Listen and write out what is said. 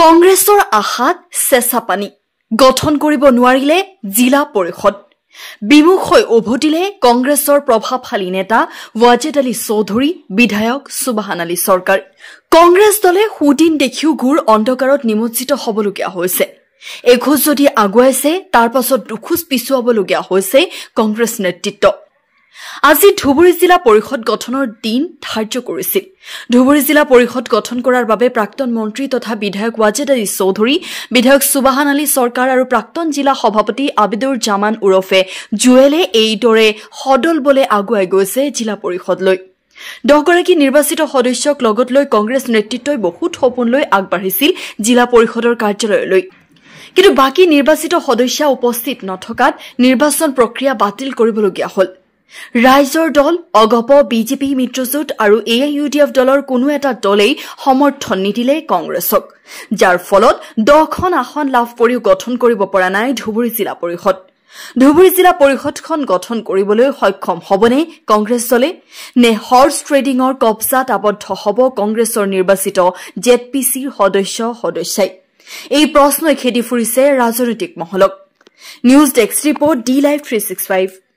কংগ্ৰেছৰ আশাত চেঁচা পানী গঠন কৰিব নোৱাৰিলে জিলা পৰিষদ বিমুখ হৈ উভতিলে কংগ্ৰেছৰ প্ৰভাৱশালী নেতা ৱাজেদ আলী চৌধুৰী বিধায়ক সুবহান আলী চৰকাৰ কংগ্ৰেছ দলে সুদিন দেখিও ঘূৰ অন্ধকাৰত নিমজ্জিত হ'বলগীয়া হৈছে এখোজ যদি আগুৱাইছে তাৰ পাছত দুখোজ পিছুৱাবলগীয়া হৈছে কংগ্ৰেছ নেতৃত্ব আজি ধুবুৰী জিলা পৰিষদ গঠনৰ দিন ধাৰ্য কৰিছিল ধুবুৰী জিলা পৰিষদ গঠন কৰাৰ বাবে প্ৰাক্তন মন্ত্ৰী তথা বিধায়ক ৱাজেদ আলী চৌধুৰী বিধায়ক সুবহান আলী চৰকাৰ আৰু প্ৰাক্তন জিলা সভাপতি আবিদুৰ জামান উৰফে জুৱেলে এইদৰে সদল বলে আগুৱাই গৈছে জিলা পৰিষদলৈ 10 গৰাকী নিৰ্বাচিত সদস্যক লগত লৈ কংগ্ৰেছ নেতৃত্বই বহুত সপোন লৈ আগবাঢ়িছিল জিলা পৰিষদৰ কাৰ্যালয়লৈ কিন্তু বাকি নিৰ্বাচিত সদস্য উপস্থিত নথকাত নিৰ্বাচন প্ৰক্ৰিয়া বাতিল কৰিবলগীয়া হ'ল ৰাইজৰ দল অগপ বিজেপি মিত্ৰজোঁট আৰু এআইইউডিএফ দলৰ কোনো এটা দলেই সমৰ্থন নিদিলে কংগ্ৰেছক যাৰ ফলত 10খন আসন লাভ কৰিও গঠন কৰিব পৰা নাই ধুবুৰী জিলা পৰিষদ ধুবুৰী জিলা পৰিষদখন গঠন কৰিবলৈ সক্ষম হ'বনে কংগ্ৰেছ দলে নে হৰ্স ট্ৰেডিঙৰ কবজাত আবদ্ধ হ'ব কংগ্ৰেছৰ নিৰ্বাচিত জেডপিচিৰ সদস্যই এই প্ৰশ্নই খেদি ফুৰিছে ৰাজনৈতিক মহলক news desk report D live 365